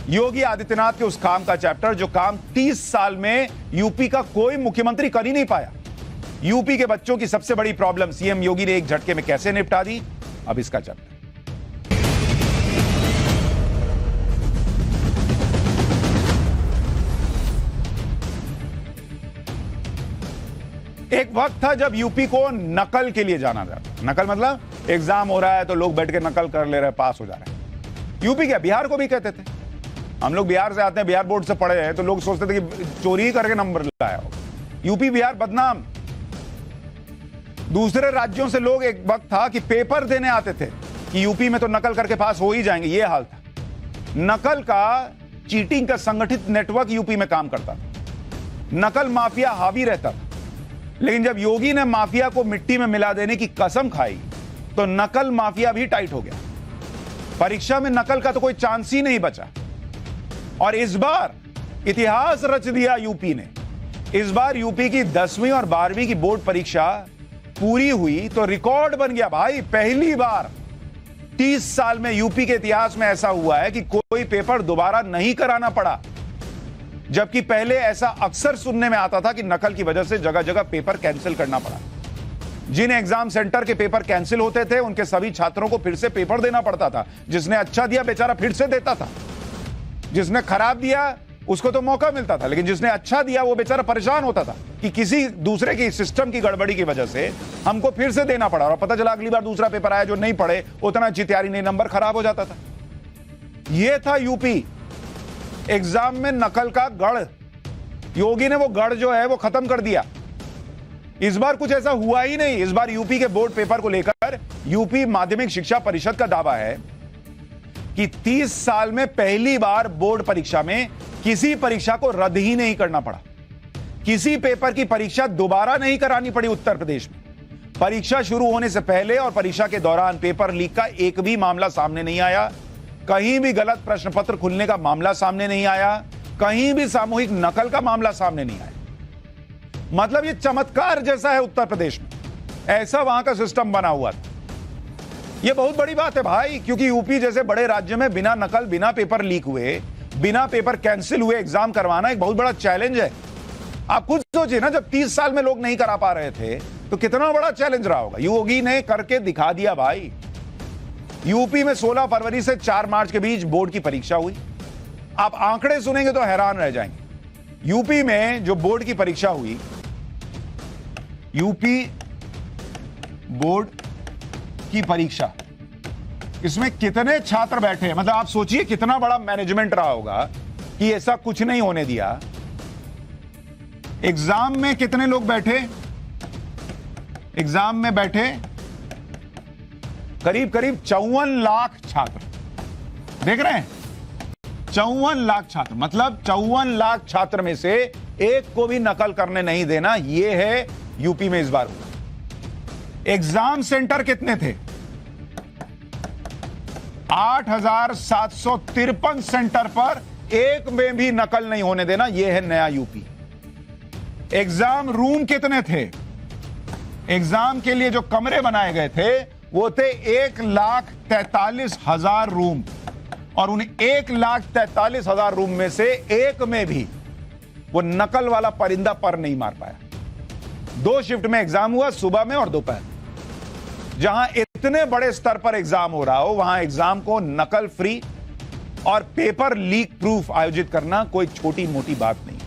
योगी आदित्यनाथ के उस काम का चैप्टर जो काम 30 साल में यूपी का कोई मुख्यमंत्री कर ही नहीं पाया। यूपी के बच्चों की सबसे बड़ी प्रॉब्लम सीएम योगी ने एक झटके में कैसे निपटा दी, अब इसका चैप्टर। एक वक्त था जब यूपी को नकल के लिए जाना जाता। नकल मतलब एग्जाम हो रहा है तो लोग बैठ के नकल कर ले रहे हैं, पास हो जा रहे हैं। यूपी क्या, बिहार को भी कहते थे। हम लोग बिहार से आते हैं, बिहार बोर्ड से पढ़े हैं, तो लोग सोचते थे कि चोरी ही करके नंबर लाया हो। यूपी बिहार बदनाम। दूसरे राज्यों से लोग, एक वक्त था कि पेपर देने आते थे कि यूपी में तो नकल करके पास हो ही जाएंगे, ये हाल था। नकल का, चीटिंग का संगठित नेटवर्क यूपी में काम करता था। नकल माफिया हावी रहता था। लेकिन जब योगी ने माफिया को मिट्टी में मिला देने की कसम खाई तो नकल माफिया भी टाइट हो गया। परीक्षा में नकल का तो कोई चांस ही नहीं बचा। और इस बार इतिहास रच दिया यूपी ने। इस बार यूपी की 10वीं और 12वीं की बोर्ड परीक्षा पूरी हुई तो रिकॉर्ड बन गया भाई। पहली बार 30 साल में यूपी के इतिहास में ऐसा हुआ है कि कोई पेपर दोबारा नहीं कराना पड़ा। जबकि पहले ऐसा अक्सर सुनने में आता था कि नकल की वजह से जगह जगह पेपर कैंसिल करना पड़ा। जिन एग्जाम सेंटर के पेपर कैंसिल होते थे उनके सभी छात्रों को फिर से पेपर देना पड़ता था। जिसने अच्छा दिया बेचारा फिर से देता था, जिसने खराब दिया उसको तो मौका मिलता था, लेकिन जिसने अच्छा दिया वो बेचारा परेशान होता था कि किसी दूसरे की सिस्टम की गड़बड़ी की वजह से हमको फिर से देना पड़ा। और पता चला अगली बार दूसरा पेपर आया, जो नहीं पढ़े उतना अच्छी तैयारी नहीं, नंबर खराब हो जाता था। यह था यूपी। एग्जाम में नकल का गढ़, योगी ने वो गढ़ जो है वो खत्म कर दिया। इस बार कुछ ऐसा हुआ ही नहीं। इस बार यूपी के बोर्ड पेपर को लेकर यूपी माध्यमिक शिक्षा परिषद का दावा है कि 30 साल में पहली बार बोर्ड परीक्षा में किसी परीक्षा को रद्द ही नहीं करना पड़ा। किसी पेपर की परीक्षा दोबारा नहीं करानी पड़ी उत्तर प्रदेश में। परीक्षा शुरू होने से पहले और परीक्षा के दौरान पेपर लीक का एक भी मामला सामने नहीं आया। कहीं भी गलत प्रश्न पत्र खुलने का मामला सामने नहीं आया। कहीं भी सामूहिक नकल का मामला सामने नहीं आया। मतलब ये चमत्कार जैसा है उत्तर प्रदेश में। ऐसा वहां का सिस्टम बना हुआ था। ये बहुत बड़ी बात है भाई, क्योंकि यूपी जैसे बड़े राज्य में बिना नकल, बिना पेपर लीक हुए, बिना पेपर कैंसिल हुए एग्जाम करवाना एक बहुत बड़ा चैलेंज है। आप खुद सोचिए ना, जब 30 साल में लोग नहीं करा पा रहे थे तो कितना बड़ा चैलेंज रहा होगा। योगी ने करके दिखा दिया भाई। यूपी में 16 फरवरी से 4 मार्च के बीच बोर्ड की परीक्षा हुई। आप आंकड़े सुनेंगे तो हैरान रह जाएंगे। यूपी में जो बोर्ड की परीक्षा हुई, यूपी बोर्ड की परीक्षा, इसमें कितने छात्र बैठे? मतलब आप सोचिए कितना बड़ा मैनेजमेंट रहा होगा कि ऐसा कुछ नहीं होने दिया। एग्जाम में कितने लोग बैठे? एग्जाम में बैठे करीब 54 लाख छात्र। देख रहे हैं, 54 लाख छात्र। मतलब 54 लाख छात्र में से एक को भी नकल करने नहीं देना। यह है यूपी में इस बार हुआ। एग्जाम सेंटर कितने थे? 8,753 सेंटर पर एक में भी नकल नहीं होने देना। यह है नया यूपी। एग्जाम रूम कितने थे? एग्जाम के लिए जो कमरे बनाए गए थे वो थे 1,43,000 रूम। और उन 1,43,000 रूम में से एक में भी वो नकल वाला परिंदा पर नहीं मार पाया। 2 शिफ्ट में एग्जाम हुआ, सुबह में और दोपहर में। जहां इतने बड़े स्तर पर एग्जाम हो रहा हो वहां एग्जाम को नकल फ्री और पेपर लीक प्रूफ आयोजित करना कोई छोटी मोटी बात नहीं।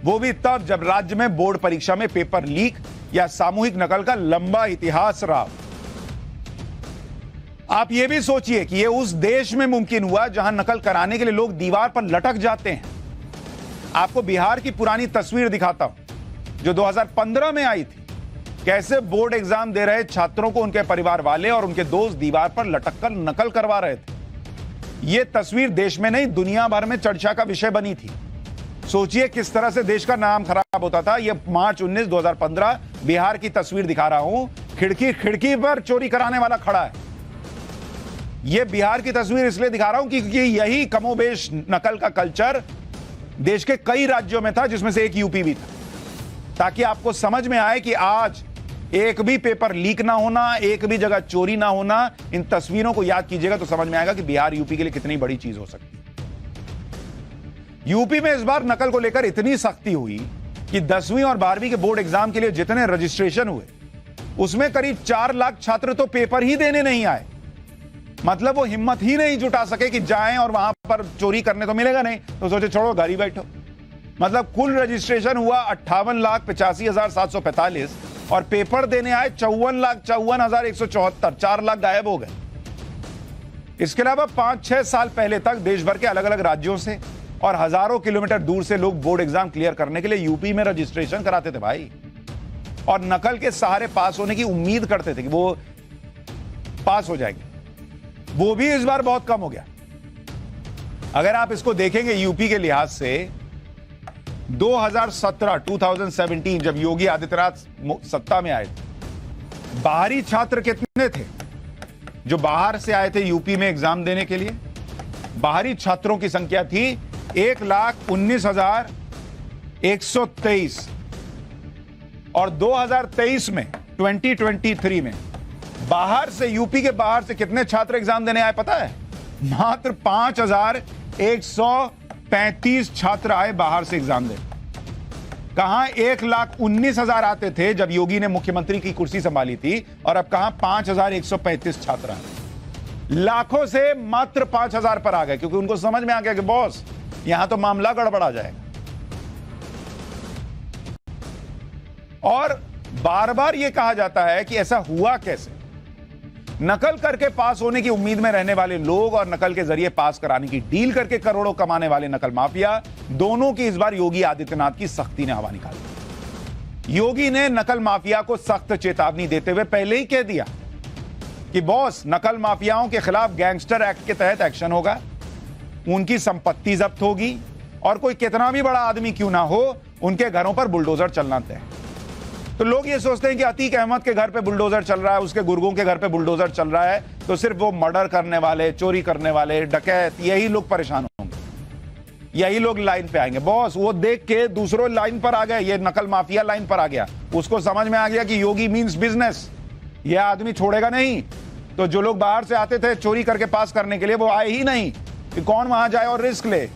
वो भी तब जब राज्य में बोर्ड परीक्षा में पेपर लीक या सामूहिक नकल का लंबा इतिहास रहा। आप यह भी सोचिए कि यह उस देश में मुमकिन हुआ जहां नकल कराने के लिए लोग दीवार पर लटक जाते हैं। आपको बिहार की पुरानी तस्वीर दिखाता हूं जो 2015 में आई थी। कैसे बोर्ड एग्जाम दे रहे छात्रों को उनके परिवार वाले और उनके दोस्त दीवार पर लटककर नकल करवा रहे थे। यह तस्वीर देश में नहीं दुनिया भर में चर्चा का विषय बनी थी। सोचिए किस तरह से देश का नाम खराब होता था। यह मार्च 19, 2015 बिहार की तस्वीर दिखा रहा हूं। खिड़की पर चोरी कराने वाला खड़ा है। यह बिहार की तस्वीर इसलिए दिखा रहा हूं क्योंकि यही कमोबेश नकल का कल्चर देश के कई राज्यों में था, जिसमें से एक यूपी भी था। ताकि आपको समझ में आए कि आज एक भी पेपर लीक ना होना, एक भी जगह चोरी ना होना, इन तस्वीरों को याद कीजिएगा तो समझ में आएगा कि बिहार यूपी के लिए कितनी बड़ी चीज हो सकती है। यूपी में इस बार नकल को लेकर इतनी सख्ती हुई कि 10वीं और 12वीं के बोर्ड एग्जाम के लिए जितने रजिस्ट्रेशन हुए उसमें करीब 4 लाख छात्र तो पेपर ही देने नहीं आए। मतलब वो हिम्मत ही नहीं जुटा सके कि जाएं और वहां पर चोरी करने तो मिलेगा नहीं, तो सोचे छोड़ो घर ही बैठो। मतलब कुल रजिस्ट्रेशन हुआ 58,85,745 और पेपर देने आए 54,54,174। 4 लाख गायब हो गए। इसके अलावा 5-6 साल पहले तक देश भर के अलग अलग राज्यों से और हजारों किलोमीटर दूर से लोग बोर्ड एग्जाम क्लियर करने के लिए यूपी में रजिस्ट्रेशन कराते थे भाई, और नकल के सहारे पास होने की उम्मीद करते थे कि वो पास हो जाएंगे। वो भी इस बार बहुत कम हो गया। अगर आप इसको देखेंगे यूपी के लिहाज से 2017 जब योगी आदित्यनाथ सत्ता में आए थे, बाहरी छात्र कितने थे जो बाहर से आए थे यूपी में एग्जाम देने के लिए? बाहरी छात्रों की संख्या थी 1,19,123 और 2023 में 2023 में बाहर से, यूपी के बाहर से कितने छात्र एग्जाम देने आए पता है? मात्र 5,135 छात्र आए बाहर से एग्जाम देने। कहां 1,19,000 आते थे जब योगी ने मुख्यमंत्री की कुर्सी संभाली थी, और अब कहां 5,135 छात्र आए। लाखों से मात्र 5,000 पर आ गए, क्योंकि उनको समझ में आ गया कि बॉस यहां तो मामला गड़बड़ा जाएगा। और बार बार यह कहा जाता है कि ऐसा हुआ कैसे? नकल करके पास होने की उम्मीद में रहने वाले लोग और नकल के जरिए पास कराने की डील करके करोड़ों कमाने वाले नकल माफिया, दोनों की इस बार योगी आदित्यनाथ की सख्ती ने हवा निकाली। योगी ने नकल माफिया को सख्त चेतावनी देते हुए पहले ही कह दिया कि बॉस, नकल माफियाओं के खिलाफ गैंगस्टर एक्ट के तहत एक्शन होगा, उनकी संपत्ति जब्त होगी, और कोई कितना भी बड़ा आदमी क्यों ना हो, उनके घरों पर बुलडोजर चलना तय। तो लोग ये सोचते हैं कि अतीक अहमद के घर पे बुलडोजर चल रहा है, उसके गुर्गों के घर पे बुलडोजर चल रहा है, तो सिर्फ वो मर्डर करने वाले, चोरी करने वाले, डकैत, यही लोग परेशान होंगे, यही लोग लाइन पे आएंगे। बॉस, वो देख के दूसरों लाइन पर आ गए, ये नकल माफिया लाइन पर आ गया। उसको समझ में आ गया कि योगी मींस बिजनेस, यह आदमी छोड़ेगा नहीं। तो जो लोग बाहर से आते थे चोरी करके पास करने के लिए, वो आए ही नहीं कि कौन वहां जाए और रिस्क ले।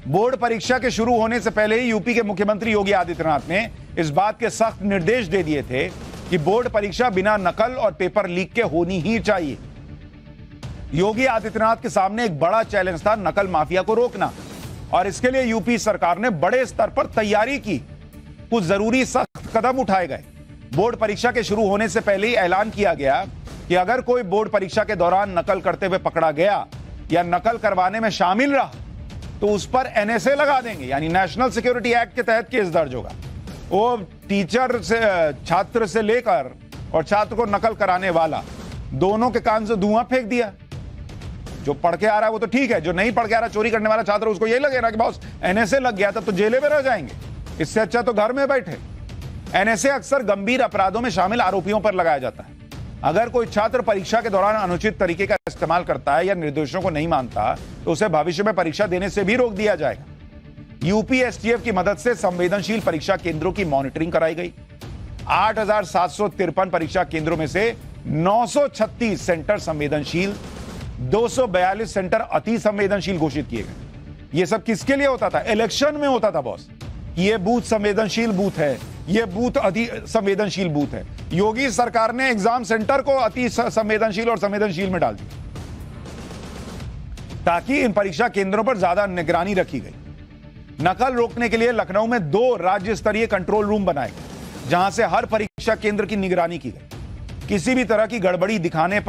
बोर्ड परीक्षा के शुरू होने से पहले ही यूपी के मुख्यमंत्री योगी आदित्यनाथ ने इस बात के सख्त निर्देश दे दिए थे कि बोर्ड परीक्षा बिना नकल और पेपर लीक के होनी ही चाहिए। योगी आदित्यनाथ के सामने एक बड़ा चैलेंज था नकल माफिया को रोकना, और इसके लिए यूपी सरकार ने बड़े स्तर पर तैयारी की। कुछ जरूरी सख्त कदम उठाए गए। बोर्ड परीक्षा के शुरू होने से पहले ही ऐलान किया गया कि अगर कोई बोर्ड परीक्षा के दौरान नकल करते हुए पकड़ा गया या नकल करवाने में शामिल रहा, तो उस पर एनएसए लगा देंगे, यानी नेशनल सिक्योरिटी एक्ट के तहत केस दर्ज होगा। वो टीचर से, छात्र से लेकर और छात्र को नकल कराने वाला, दोनों के कान से धुआं फेंक दिया। जो पढ़ के आ रहा है वो तो ठीक है, जो नहीं पढ़ के आ रहा, चोरी करने वाला छात्र, उसको यही लगेगा कि बॉस एनएसए लग गया, तब तो जेले में रह जाएंगे, इससे अच्छा तो घर में बैठे। एनएसए अक्सर गंभीर अपराधों में शामिल आरोपियों पर लगाया जाता है। अगर कोई छात्र परीक्षा के दौरान अनुचित तरीके का इस्तेमाल करता है या निर्देशों को नहीं मानता, तो उसे भविष्य में परीक्षा देने से भी रोक दिया जाएगा। यूपी एसटीएफ की मदद से संवेदनशील परीक्षा केंद्रों की मॉनिटरिंग कराई गई। 8,753 परीक्षा केंद्रों में से 936 सेंटर संवेदनशील, 242 सेंटर अति संवेदनशील घोषित किए गए। यह सब किसके लिए होता था? इलेक्शन में होता था बॉस। यह बूथ संवेदनशील बूथ है, यह बूथ अति संवेदनशील बूथ है। योगी सरकार ने एग्जाम सेंटर को अति संवेदनशील और संवेदनशील में डाल दिया, ताकि इन परीक्षा केंद्रों पर ज्यादा निगरानी रखी गई। नकल रोकने के लिए लखनऊ में 2 राज्य स्तरीय कंट्रोल रूम बनाए गए, जहां से हर परीक्षा केंद्र की निगरानी की गई। किसी भी तरह की गड़बड़ी दिखने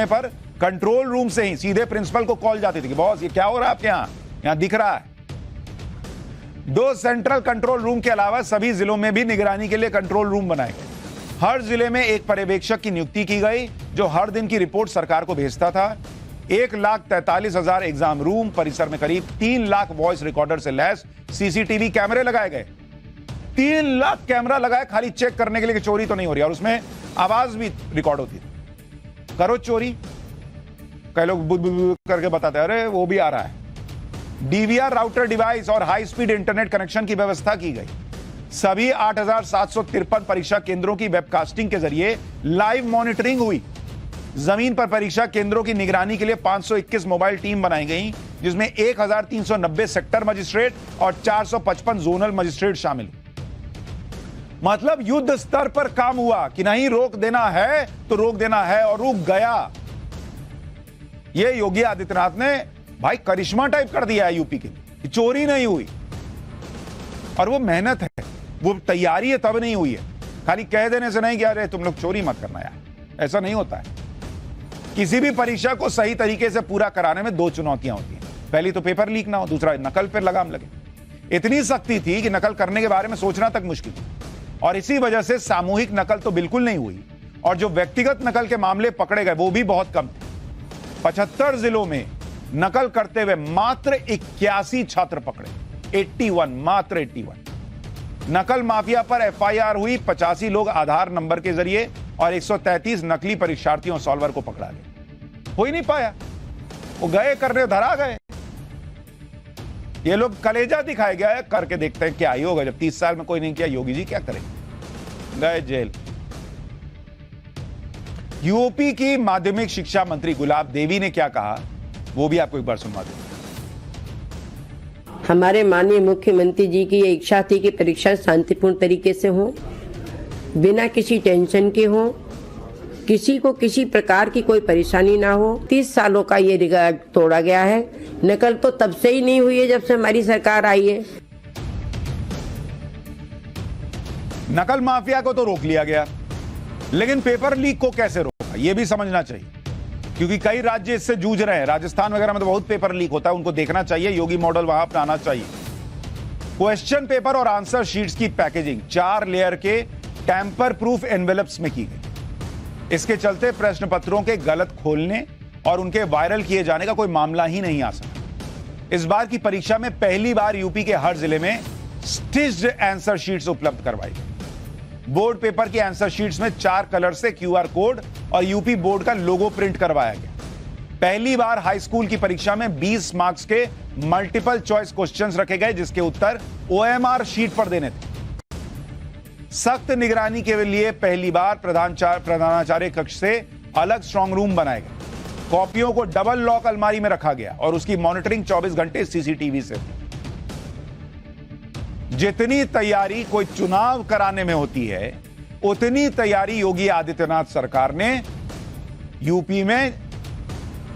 पर कंट्रोल रूम से ही सीधे प्रिंसिपल को कॉल जाती थी कि बॉस ये क्या हो रहा है आपके यहां दिख रहा है। 2 सेंट्रल कंट्रोल रूम के अलावा सभी जिलों में भी निगरानी के लिए कंट्रोल रूम बनाए गए। हर जिले में एक पर्यवेक्षक की नियुक्ति की गई, जो हर दिन की रिपोर्ट सरकार को भेजता था। 1,43,000 एग्जाम रूम परिसर में करीब 3 लाख वॉइस रिकॉर्डर से लैस सीसीटीवी कैमरे लगाए गए। 3 लाख कैमरा लगाए खाली चेक करने के लिए कि चोरी तो नहीं हो रही, और उसमें आवाज भी रिकॉर्ड होती थी। करो चोरी, कई लोग बुद बुद करके बताते हैं अरे वो भी आ रहा है। डीवीआर राउटर डिवाइस और हाई स्पीड इंटरनेट कनेक्शन की व्यवस्था की गई। सभी 8,753 परीक्षा केंद्रों की वेबकास्टिंग के जरिए लाइव मॉनिटरिंग हुई। जमीन पर परीक्षा केंद्रों की निगरानी के लिए 521 मोबाइल टीम बनाई गई। जिसमें 1390 सेक्टर मजिस्ट्रेट और 455 जोनल मजिस्ट्रेट शामिल हुए। मतलब युद्ध स्तर पर काम हुआ कि नहीं, रोक देना है तो रोक देना है, और रुक गया। यह योगी आदित्यनाथ ने भाई करिश्मा टाइप कर दिया है यूपी के लिए। चोरी नहीं हुई, और वो मेहनत है, वो तैयारी है, तब नहीं हुई है। खाली कह देने से नहीं कि अरे तुम लोग चोरी मत करना यार, ऐसा नहीं होता है। किसी भी परीक्षा को सही तरीके से पूरा कराने में दो चुनौतियां होती हैं। पहली तो पेपर लीक ना हो, दूसरा नकल पर लगाम लगे। इतनी सख्ती थी कि नकल करने के बारे में सोचना तक मुश्किल थी, और इसी वजह से सामूहिक नकल तो बिल्कुल नहीं हुई, और जो व्यक्तिगत नकल के मामले पकड़े गए वो भी बहुत कम थे। 75 जिलों में नकल करते हुए मात्र 81 छात्र पकड़े, 81, मात्र 81। नकल माफिया पर एफआईआर हुई, 85 लोग आधार नंबर के जरिए, और 133 नकली परीक्षार्थियों सॉल्वर को पकड़ा गया। हो ही नहीं पाया, वो गए करने, धरा गए। ये लोग कलेजा दिखाए गया है, करके देखते हैं क्या ही होगा। जब 30 साल में कोई नहीं किया, योगी जी क्या करेंगे, गए जेल। यूपी की माध्यमिक शिक्षा मंत्री गुलाब देवी ने क्या कहा, वो भी आपको एक बार सुनवा दें। हमारे माननीय मुख्यमंत्री जी की ये इच्छा थी कि परीक्षा शांतिपूर्ण तरीके से हो, बिना किसी टेंशन के हो, किसी को किसी प्रकार की कोई परेशानी ना हो। 30 सालों का ये रिकॉर्ड तोड़ा गया है। नकल तो तब से ही नहीं हुई है जब से हमारी सरकार आई है। नकल माफिया को तो रोक लिया गया, लेकिन पेपर लीक को कैसे रोका, यह भी समझना चाहिए, क्योंकि कई राज्य इससे जूझ रहे हैं। राजस्थान वगैरह में तो बहुत पेपर लीक होता है, उनको देखना चाहिए, योगी मॉडल वहां अपनाना चाहिए। क्वेश्चन पेपर और आंसर शीट्स की पैकेजिंग 4 लेयर के टैंपर प्रूफ एनवेलप्स में की गई। इसके चलते प्रश्न पत्रों के गलत खोलने और उनके वायरल किए जाने का कोई मामला ही नहीं आ सका। इस बार की परीक्षा में पहली बार यूपी के हर जिले में स्टिच्ड आंसर शीट्स उपलब्ध करवाई गई। बोर्ड पेपर की आंसर शीट्स में 4 कलर से क्यूआर कोड और यूपी बोर्ड का लोगो प्रिंट करवाया गया। पहली बार हाई स्कूल की परीक्षा में 20 मार्क्स के मल्टीपल चॉइस क्वेश्चंस रखे गए, जिसके उत्तर ओएमआर शीट पर देने थे। सख्त निगरानी के लिए पहली बार प्रधानाचार्य कक्ष से अलग स्ट्रांग रूम बनाए गए। कॉपियों को डबल लॉक अलमारी में रखा गया और उसकी मॉनिटरिंग 24 घंटे सीसीटीवी से थी। जितनी तैयारी कोई चुनाव कराने में होती है, उतनी तैयारी योगी आदित्यनाथ सरकार ने यूपी में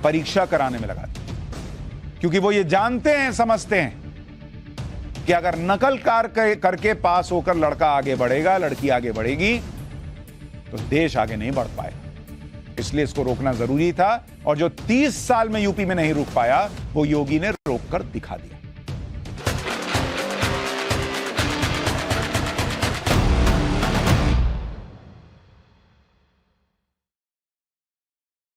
परीक्षा कराने में लगा दी, क्योंकि वो ये जानते हैं, समझते हैं कि अगर नकल करके पास होकर लड़का आगे बढ़ेगा, लड़की आगे बढ़ेगी, तो देश आगे नहीं बढ़ पाएगा। इसलिए इसको रोकना जरूरी था, और जो 30 साल में यूपी में नहीं रुक पाया, वो योगी ने रोक कर दिखा दिया।